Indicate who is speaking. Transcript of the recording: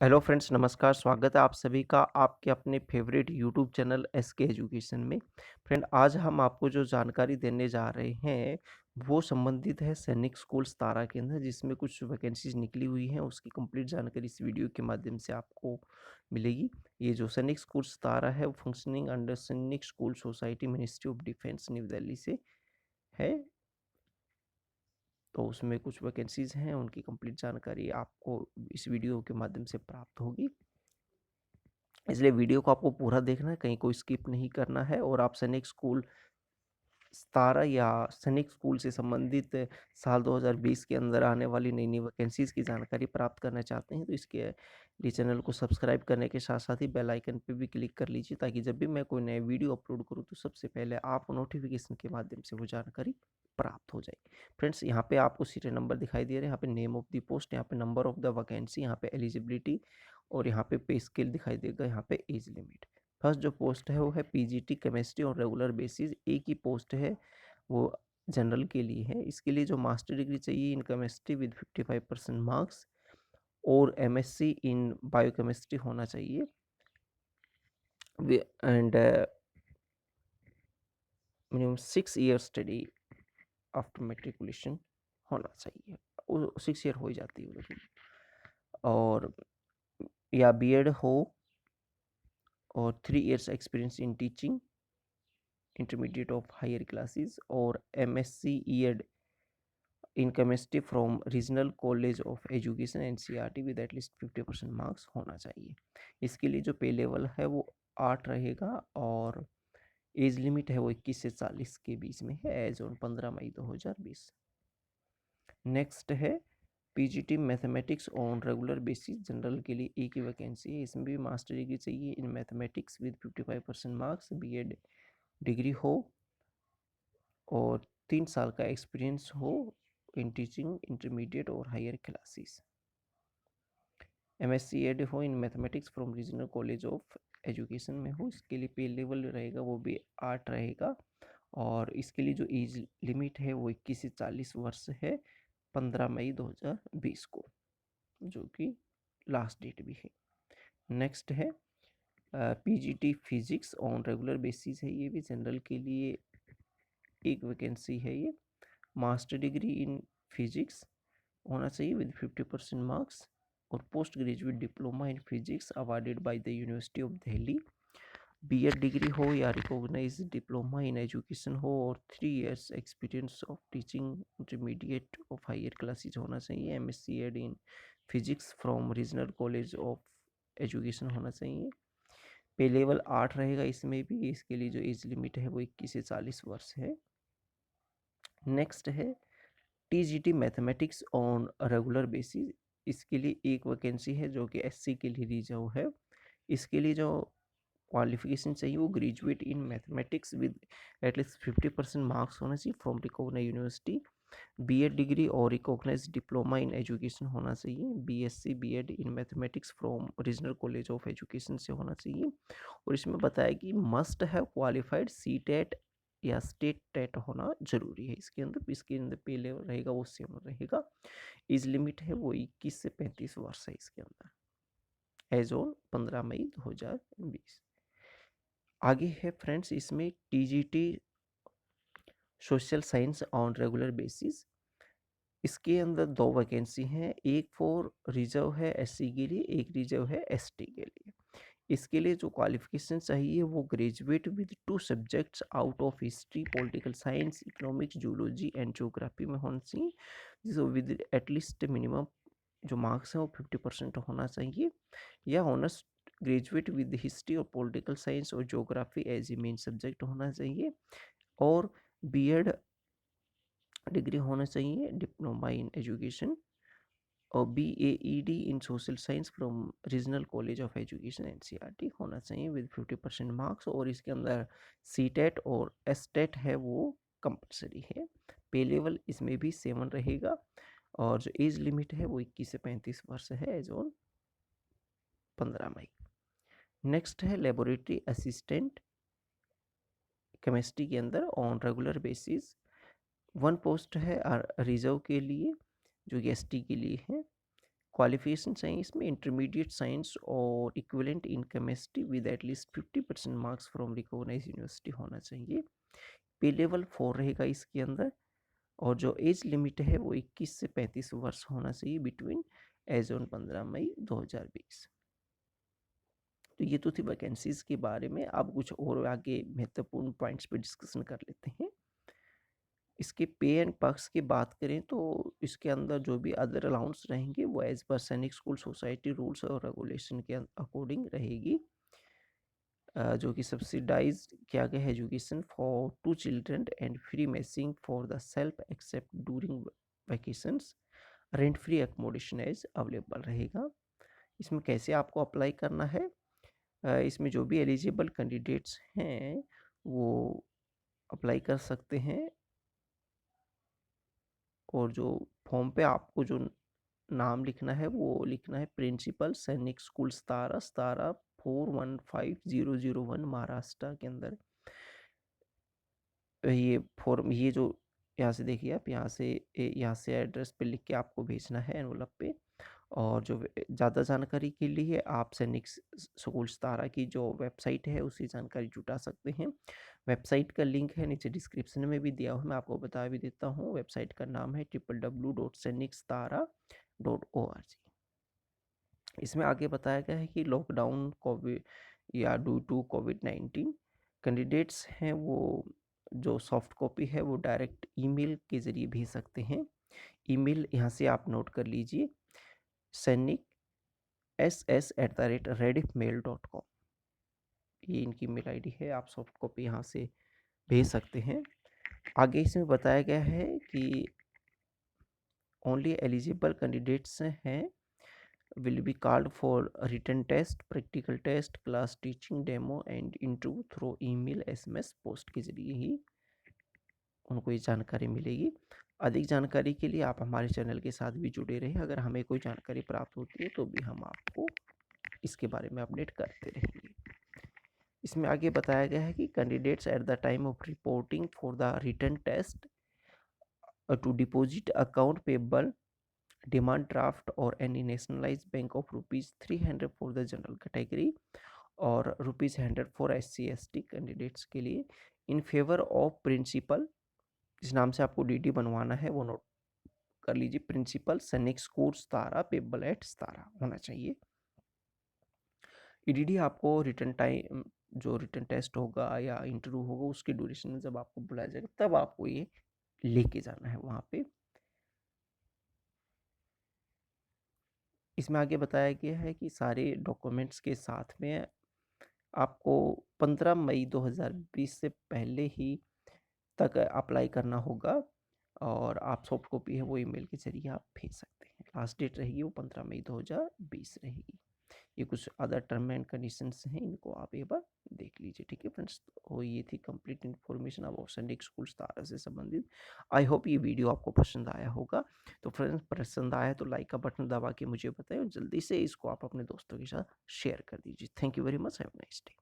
Speaker 1: Hello friends, नमस्कार। स्वागत है आप सभी का आपके अपने favourite YouTube channel SK education में। फ्रेंड, आज हम आपको जो जानकारी देने जा रहे हैं वो संबंधित है सैनिक स्कूल सतारा के अंदर, जिसमें कुछ वैकेंसीज निकली हुई हैं। उसकी कंप्लीट जानकारी इस वीडियो के माध्यम से आपको मिलेगी। ये जो सैनिक स्कूल सतारा है वो फंक्शनिंग अंडर सैनिक school society, ministry of defence, new Delhi से है। तो उसमें कुछ वैकेंसीज हैं, उनकी कंप्लीट जानकारी आपको इस वीडियो के माध्यम से प्राप्त होगी। इसलिए वीडियो को आपको पूरा देखना है, कहीं कोई स्किप नहीं करना है। और आप सैनिक स्कूल सतारा या सैनिक स्कूल से संबंधित साल 2020 के अंदर आने वाली नई नई वैकेंसीज की जानकारी प्राप्त करना चाहते हैं तो इसके लिए चैनल को सब्सक्राइब करने के साथ साथ ही बेल आइकन पे भी क्लिक कर लीजिए, ताकि जब भी मैं कोई नया वीडियो अपलोड करूं तो सबसे पहले आप नोटिफिकेशन के माध्यम से वो जानकारी प्राप्त हो जाए। फ्रेंड्स, यहाँ पे आपको सीरियल नंबर दिखाई दे रहे हैं, यहाँ पे नेम ऑफ द पोस्ट, यहाँ पे नंबर ऑफ द वैकेंसी, यहाँ पे एलिजिबिलिटी और यहाँ पे स्केल दिखाई देगा, यहाँ पे एज लिमिट। फर्स्ट जो पोस्ट है वो है पीजीटी केमिस्ट्री और रेगुलर बेसिस, एक ही पोस्ट है, वो जनरल के लिए है। इसके लिए जो मास्टर डिग्री चाहिए इन केमिस्ट्री विद 55% मार्क्स और एमएससी इन बायोकेमिस्ट्री होना चाहिए and minimum 6 year study after matriculation होना चाहिए। 6 ईयर हो ही जाती है उसमें। और या बीएड हो और 3 years experience in teaching intermediate of higher classes और MSc Ed in chemistry from regional college of education NCERT with at least 50% marks होना चाहिए। इसके लिए जो पे लेवल है वो 8 रहेगा और एज लिमिट है वो 21 से 40 के बीच में है, एज ऑन 15 मई 2020। नेक्स्ट है PGT mathematics on regular basis, general के लिए एक ही वैकेंसी है। इसमें भी मास्टर डिग्री चाहिए in mathematics with 55% marks, BEd degree हो और 3 साल का एक्सपीरियंस हो इन टीचिंग इंटरमीडिएट और हायर क्लासेस। एमएससी एड हो in mathematics from regional college of education में हो। इसके लिए पे लेवल रहेगा वो भी 8 रहेगा और इसके लिए जो एज लिमिट है वो 21 से 40 वर्ष है, 15 मई 2020 को, जो कि लास्ट डेट भी है। नेक्स्ट है PGT physics on regular basis है, ये भी जनरल के लिए एक वैकेंसी है। ये मास्टर डिग्री इन फिजिक्स होना चाहिए विद 50% मार्क्स और post graduate diploma in physics awarded by the university of Delhi. BEd degree हो या रिकॉग्नाइज डिप्लोमा इन एजुकेशन हो और 3 years experience of teaching intermediate of higher classes होना चाहिए। MSc Ed in physics from regional college of education होना चाहिए। पे level 8 रहेगा इसमें भी। इसके लिए जो एज लिमिट है वो 21 से 40 वर्ष है। नेक्स्ट है TGT mathematics on regular basis, इसके लिए एक वैकेंसी है जो कि एससी के लिए रिजर्व है। इसके लिए जो क्वालिफिकेशन चाहिए वो graduate in mathematics with at least 50% marks होना चाहिए from recognise university. BEd degree और रिकॉग्नाइज डिप्लोमा इन एजुकेशन होना चाहिए। BSc BEd in mathematics from regional college of education से होना चाहिए। और इसमें बताया कि मस्ट हैव क्वालिफाइड सीटेट या स्टेट टेट होना जरूरी है। इसके अंदर पे लेवल रहेगा वो सेम रहेगा। एज लिमिट है वो 21 से 35 वर्ष है इसके अंदर, एज ऑन 15 मई 2020। आगे है फ्रेंड्स इसमें TGT social science on regular basis. इसके अंदर 2 वैकेंसी हैं, एक फॉर रिजर्व है एससी के लिए, एक रिजर्व है एसटी के लिए। इसके लिए जो क्वालिफिकेशन चाहिए वो graduate with 2 subjects out of history, political science, economics, zoology and geography में होना चाहिए, जिसको विद एटलीस्ट मिनिमम जो मार्क्स हैं वो 50% होना चाहिए। या ऑनर्स ग्रेजुएट विद हिस्ट्री और पॉलिटिकल साइंस और geography as a main subject होना चाहिए। और बीएड डिग्री होना चाहिए, डिप्लोमा इन एजुकेशन और BAEd in social science from regional college of education NCERT होना चाहिए विद 50% मार्क्स। और इसके अंदर सीटेट और एसटेट है वो कंपलसरी है। पे लेवल इसमें भी 7 रहेगा और जो एज लिमिट है वो 21 से 35 वर्ष है, एज ऑन 15 मई। नेक्स्ट है लेबोरेटरी असिस्टेंट केमिस्ट्री के अंदर ऑन रेगुलर बेसिस। 1 पोस्ट है रिजर्व के लिए जो कि एसटी के लिए है। क्वालिफिकेशन चाहिए इसमें इंटरमीडिएट साइंस और equivalent in chemistry with at least 50% marks from recognized university होना चाहिए। पे लेवल 4 रहेगा इसके अंदर, और जो एज लिमिट है वो 21 से 35 वर्ष होना चाहिए बिटवीन एज ऑन 15 मई 2020। तो ये तो थी वैकेंसीज के बारे में। अब कुछ और आगे महत्वपूर्ण पॉइंट्स पे डिस्कशन कर लेते हैं। इसके पे एंड पर्क्स की बात करें तो इसके अंदर जो भी अदर अलाउंस रहेंगे वो एज पर सैनिक स्कूल सोसाइटी रूल्स और रेगुलेशन के अकॉर्डिंग रहेगी। जो कि सब्सिडाइज किया गया है education for 2 children and free messing for the self except during vacations, rent free accommodation as available रहेगा। इसमें कैसे आपको अप्लाई करना है? इसमें जो भी एलिजिबल कैंडिडेट्स हैं वो अप्लाई कर सकते हैं, और जो फॉर्म पे आपको जो नाम लिखना है वो लिखना है प्रिंसिपल सैनिक स्कूल सतारा, सतारा 415001 महाराष्ट्र के अंदर। ये फॉर्म, ये जो यहाँ से देखिए आप, यहाँ से एड्रेस पे लिख के आपको भेजना है एनवलप पे। और जो ज़्यादा जानकारी के लिए आप सैनिक स्कूल सतारा की जो वेबसाइट है उसी जानकारी जुटा सकते हैं। वेबसाइट का लिंक है नीचे डिस्क्रिप्शन में भी दिया हुआ, मैं आपको बता भी देता हूँ। वेबसाइट का नाम है www.sainiksetara.org। इसमें आगे बताया गया है कि लॉकडाउन कोविड या ड्यू टू कोविड-19 कैंडिडेट्स हैं वो जो सॉफ्ट कॉपी है वो डायरेक्ट ईमेल के ज़रिए भेज सकते हैं। ईमेल यहाँ से आप नोट कर लीजिए, सैनिक ss@rediffmail.com, ये इनकी मेल आईडी है। आप सॉफ्ट कॉपी यहाँ से भेज सकते हैं। आगे इसमें बताया गया है कि ओनली एलिजिबल कैंडिडेट्स हैं will be called for written test, practical test, class teaching demo and interview through email, SMS, post के जरिए ही उनको ये जानकारी मिलेगी। अधिक जानकारी के लिए आप हमारे चैनल के साथ भी जुड़े रहें। अगर हमें कोई जानकारी प्राप्त होती है तो भी हम आपको इसके बारे में अपडेट करते रहेंगे। इसमें आगे बताया गया है कि candidates at the time of reporting for the written test to deposit account payable demand draft और any nationalised bank of ₹300 for the general category और ₹100 फॉर SC/ST कैंडिडेट्स के लिए इन फेवर ऑफ प्रिंसिपल, इस नाम से आपको DD बनवाना है वो नोट कर लीजिए, प्रिंसिपल सैनिक स्कूल सतारा पेबल एट सतारा होना चाहिए। ईडीडी आपको रिटर्न टाइम, जो रिटर्न टेस्ट होगा या इंटरव्यू होगा उसके ड्यूरेशन में जब आपको बुलाया जाएगा तब आपको ये लेके जाना है वहाँ पे। इसमें आगे बताया गया है कि सारे डॉक्यूमेंट्स के साथ में आपको 15 मई 2020 से पहले ही तक अप्लाई करना होगा, और आप सॉफ्ट कॉपी है वो ईमेल के जरिए आप भेज सकते हैं। लास्ट डेट रहेगी वो 15 मई 2020 रहेगी। ये कुछ अदर टर्म एंड कंडीशंस हैं, इनको आप एक बार देख लीजिए। ठीक है फ्रेंड्स, तो ये थी कंप्लीट इन्फॉर्मेशन अबाउट सैनिक स्कूल सतारा से संबंधित। आई होप ये वीडियो आपको पसंद आया होगा। तो फ्रेंड्स, पसंद आया तो लाइक का बटन दबा के मुझे बताएं, और जल्दी से इसको आप अपने दोस्तों के साथ शेयर कर दीजिए। Thank you very much, have a nice day.